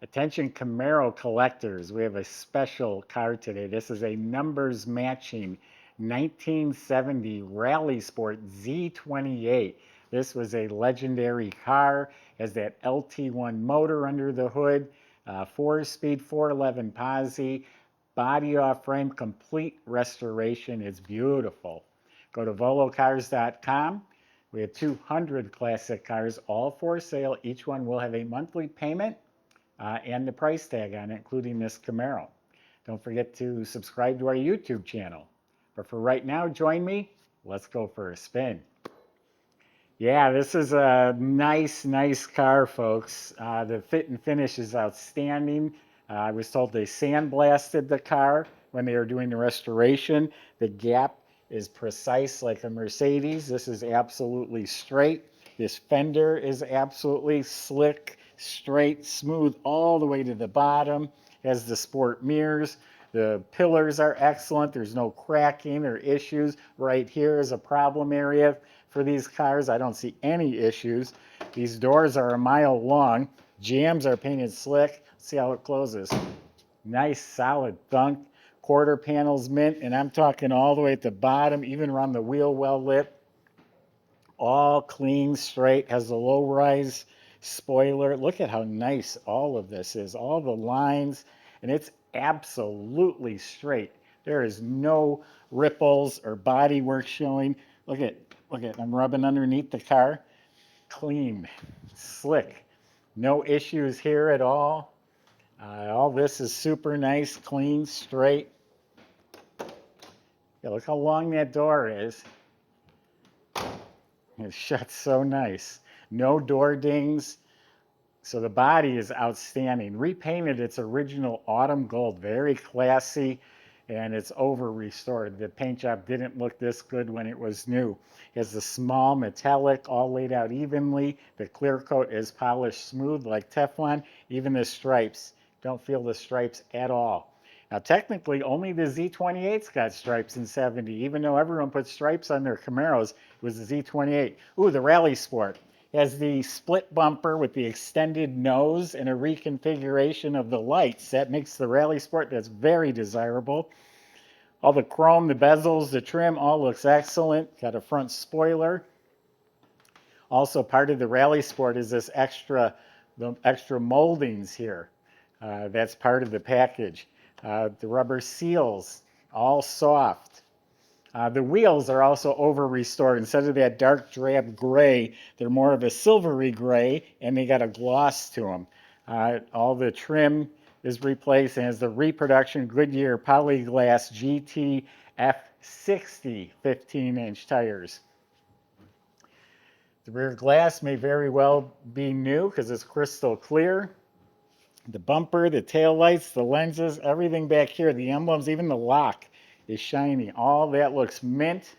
Attention Camaro collectors, we have a special car today. This is a numbers matching 1970 Rally Sport Z28. This was a legendary car, has that LT1 motor under the hood, 4-speed 411 posi, body off frame, complete restoration. It's beautiful. Go to volocars.com. We have 200 classic cars, all for sale. Each one will have a monthly payment and the price tag on it, including this Camaro. Don't forget to subscribe to our YouTube channel. But for right now, join me. Let's go for a spin. Yeah, this is a nice car, folks. The fit and finish is outstanding. I was told they sandblasted the car when they were doing the restoration. The gap is precise like a Mercedes. This is absolutely straight. This fender is absolutely slick, straight, smooth all the way to the bottom. Has the sport mirrors. The pillars are excellent. There's no cracking or issues. Right here is a problem area for these cars. I don't see any issues. These doors are a mile long. Jambs are painted slick. See how it closes. Nice solid thunk. Quarter panels mint, and I'm talking all the way at the bottom, even around the wheel well lit. All clean, straight, has a low rise spoiler. Look at how nice all of this is. All the lines, and it's absolutely straight. There is no ripples or body work showing. Look at, I'm rubbing underneath the car. Clean, slick. No issues here at all. All this is super nice, clean, straight. Yeah, look how long that door is. It shuts so nice. No door dings. So the body is outstanding. Repainted its original autumn gold, very classy, and it's over restored. The paint job didn't look this good when it was new. It has the small metallic all laid out evenly. The clear coat is polished smooth like Teflon. Even the stripes, don't feel the stripes at all. Now technically only the Z28's got stripes in 70, even though everyone put stripes on their Camaros. It was the Z28. Ooh, the Rally Sport. It has the split bumper with the extended nose and a reconfiguration of the lights. That makes the Rally Sport, that's very desirable. All the chrome, the bezels, the trim, all looks excellent. Got a front spoiler. Also part of the Rally Sport is this the extra moldings here. That's part of the package. The rubber seals, all soft. The wheels are also over restored. Instead of that dark drab gray, they're more of a silvery gray, and they got a gloss to them. All the trim is replaced and has the reproduction Goodyear Polyglas GT F60 15-inch tires. The rear glass may very well be new because it's crystal clear. The bumper, the tail lights, the lenses, everything back here, the emblems, even the lock is shiny. All that looks mint.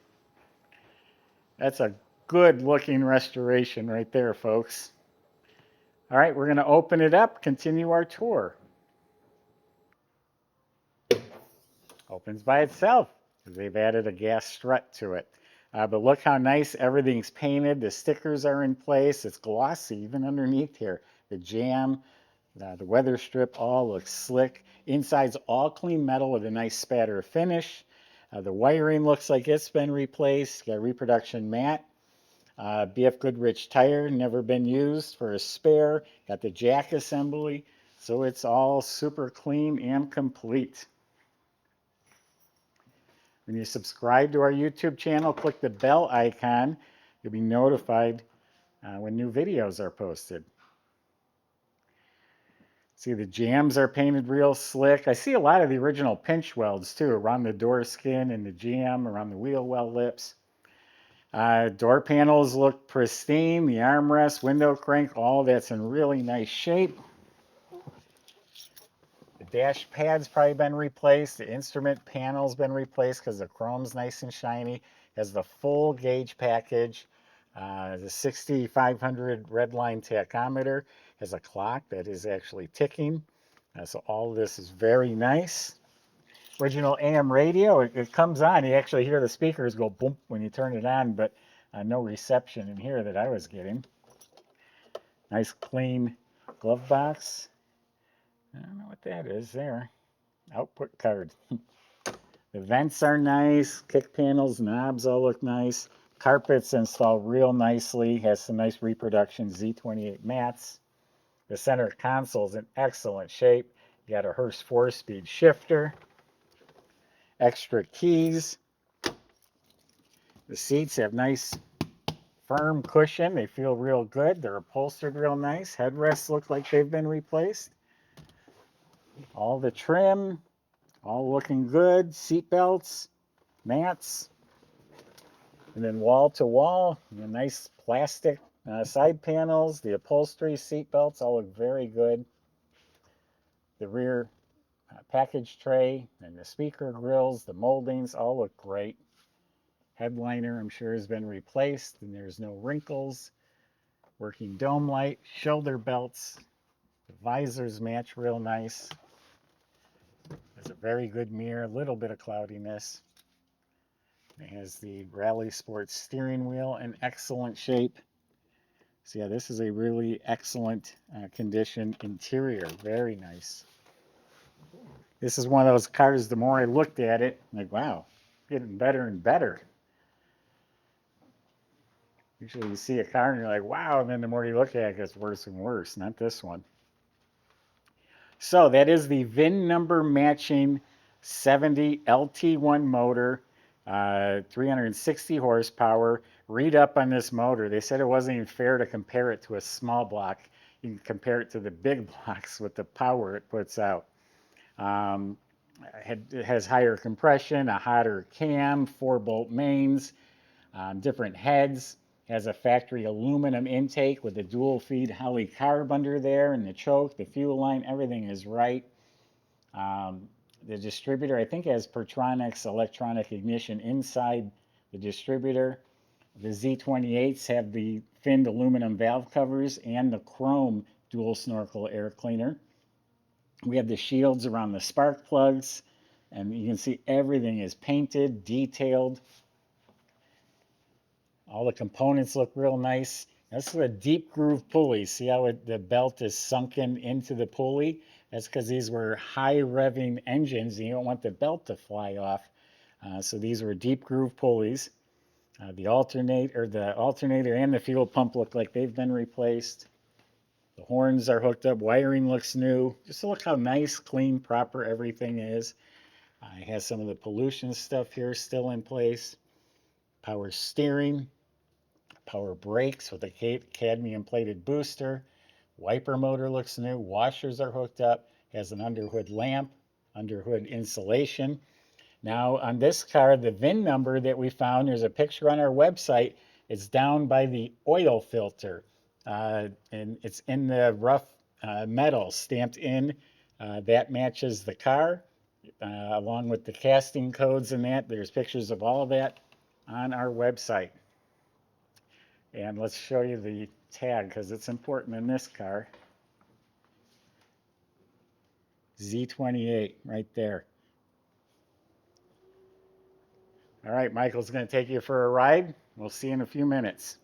That's a good looking restoration right there, folks. All right, we're going to open it up, continue our tour. Opens by itself because they've added a gas strut to it. But look how nice everything's painted. The stickers are in place. It's glossy even underneath here. The jam, the weather strip, all looks slick. Inside's all clean metal with a nice spatter finish. The wiring looks like it's been replaced. Got reproduction mat. BF Goodrich tire, never been used for a spare. Got the jack assembly. So it's all super clean and complete. When you subscribe to our YouTube channel, click the bell icon. You'll be notified when new videos are posted. See, the jambs are painted real slick. I see a lot of the original pinch welds too, around the door skin and the jam, around the wheel well lips. Door panels look pristine. The armrest, window crank, all that's in really nice shape. The dash pad's probably been replaced. The instrument panel's been replaced because the chrome's nice and shiny. It has the full gauge package. The 6500 red line tachometer has a clock that is actually ticking. So all of this is very nice. Original AM radio, it comes on. You actually hear the speakers go boom when you turn it on, but no reception in here that I was getting. Nice clean glove box. I don't know what that is there. Output card. The vents are nice. Kick panels, knobs all look nice. Carpets installed real nicely. Has some nice reproduction Z28 mats. The center console is in excellent shape. You got a Hurst 4-speed shifter. Extra keys. The seats have nice firm cushion. They feel real good. They're upholstered real nice. Headrests look like they've been replaced. All the trim, all looking good. Seat belts, mats, and then wall to wall, the nice plastic side panels, the upholstery, seat belts all look very good. The rear package tray and the speaker grills, the moldings all look great. Headliner, I'm sure, has been replaced and there's no wrinkles. Working dome light, shoulder belts, the visors match real nice. There's a very good mirror, a little bit of cloudiness. It has the Rally Sports steering wheel in excellent shape. So yeah, this is a really excellent condition interior, very nice. This is one of those cars, the more I looked at it, I'm like, wow, getting better and better. Usually you see a car and you're like, wow, and then the more you look at it, it gets worse and worse. Not this one. So that is the VIN number matching 70 LT1 motor, 360 horsepower. Read up on this motor. They said it wasn't even fair to compare it to a small block. You can compare it to the big blocks with the power it puts out. It has higher compression, a hotter cam, 4-bolt mains, different heads. Has a factory aluminum intake with a dual feed Holley carb under there, and the choke, the fuel line, everything is right. The distributor, I think, has Pertronix electronic ignition inside the distributor. The Z28s have the finned aluminum valve covers and the chrome dual snorkel air cleaner. We have the shields around the spark plugs, and you can see everything is painted, detailed. All the components look real nice. This is a deep groove pulley. See how the belt is sunken into the pulley? That's because these were high revving engines and you don't want the belt to fly off. So these were deep groove pulleys. The alternator and the fuel pump look like they've been replaced. The horns are hooked up. Wiring looks new. Just look how nice, clean, proper everything is. It has some of the pollution stuff here still in place. Power steering. Power brakes with a cadmium plated booster. Wiper motor looks new. Washers are hooked up. Has an underhood lamp, underhood insulation. Now on this car, the VIN number that we found, there's a picture on our website. It's down by the oil filter. And it's in the rough metal stamped in. That matches the car along with the casting codes and that. There's pictures of all of that on our website. And let's show you the tag because it's important in this car. Z28 right there. All right, Michael's going to take you for a ride. We'll see you in a few minutes.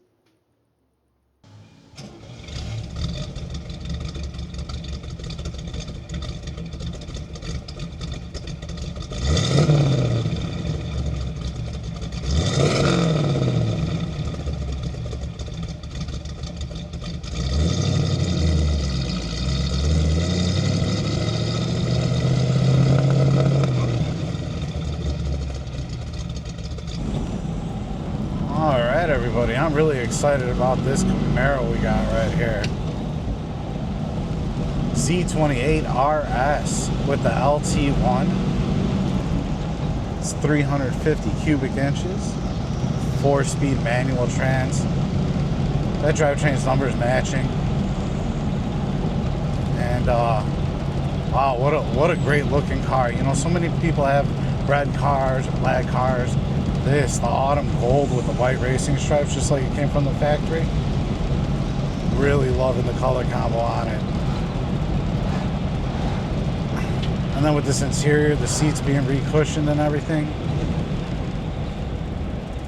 Alright everybody, I'm really excited about this Camaro we got right here. Z28 RS with the LT1. It's 350 cubic inches. 4-speed manual trans. That drivetrain's numbers matching. And wow, what a great looking car. You know, so many people have red cars or black cars. The autumn gold with the white racing stripes, just like it came from the factory. Really loving the color combo on it. And then with this interior, the seats being re-cushioned and everything,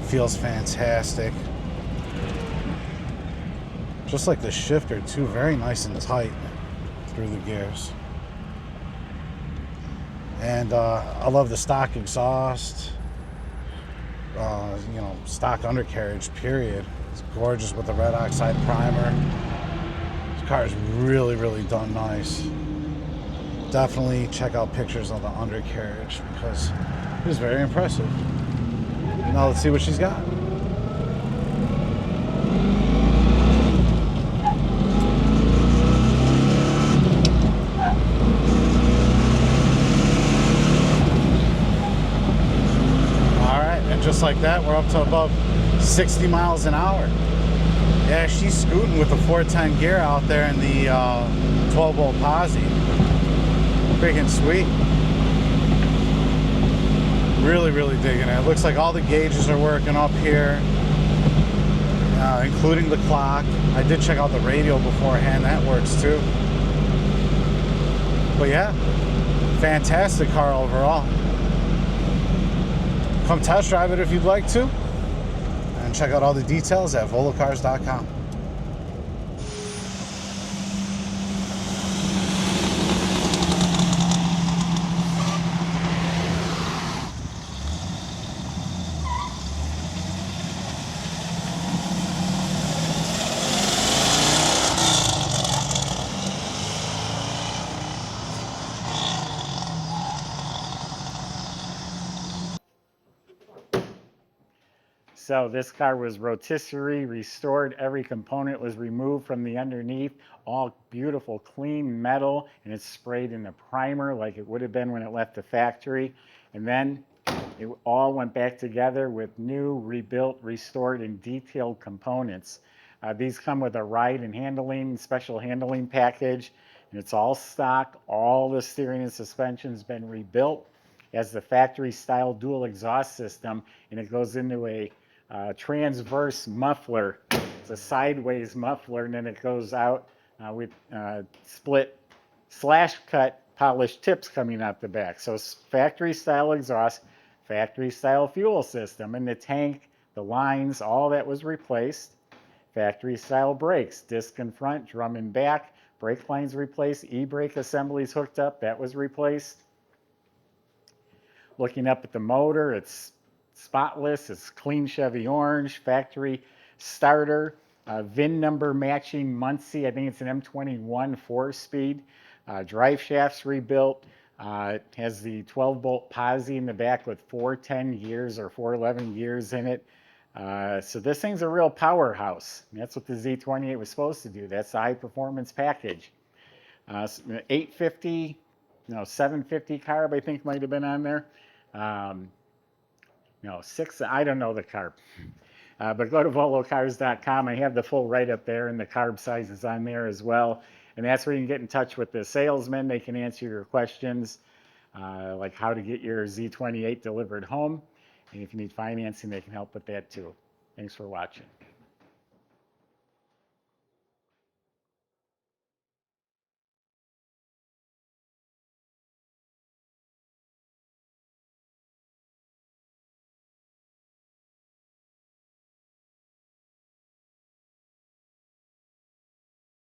feels fantastic. Just like the shifter too, very nice and tight through the gears. And I love the stock exhaust, you know, stock undercarriage, period. It's gorgeous with the red oxide primer. This car is really, really done nice. Definitely check out pictures of the undercarriage because it is very impressive. Now let's see what she's got. Just like that, we're up to above 60 miles an hour. Yeah, she's scooting with the 410 gear out there in the 12-volt posi. Freaking sweet. Really, really digging it. It looks like all the gauges are working up here, including the clock. I did check out the radio beforehand. That works too. But yeah, fantastic car overall. Come test drive it if you'd like to, and check out all the details at volocars.com. So this car was rotisserie restored. Every component was removed from the underneath. All beautiful, clean metal, and it's sprayed in a primer like it would have been when it left the factory. And then it all went back together with new, rebuilt, restored, and detailed components. These come with a ride and handling, special handling package, and it's all stock. All the steering and suspension's been rebuilt as the factory-style dual exhaust system, and it goes into a transverse muffler. It's a sideways muffler, and then it goes out with split slash cut polished tips coming out the back. So factory style exhaust, factory style fuel system, and the tank, the lines, all that was replaced. Factory style brakes, disc in front, drum in back, brake lines replaced, e-brake assemblies hooked up, that was replaced. Looking up at the motor, it's spotless, it's clean Chevy orange, factory starter, VIN number matching Muncie, I think it's an M21 4-speed, drive shafts rebuilt, it has the 12-volt posi in the back with 410 gears or 411 gears in it. So this thing's a real powerhouse. That's what the Z28 was supposed to do. That's the high performance package. 850, no, 750 carb I think might have been on there. No, I don't know the carb. But go to volocars.com. I have the full write-up there, and the carb sizes on there as well. And that's where you can get in touch with the salesman. They can answer your questions, like how to get your Z28 delivered home. And if you need financing, they can help with that too. Thanks for watching.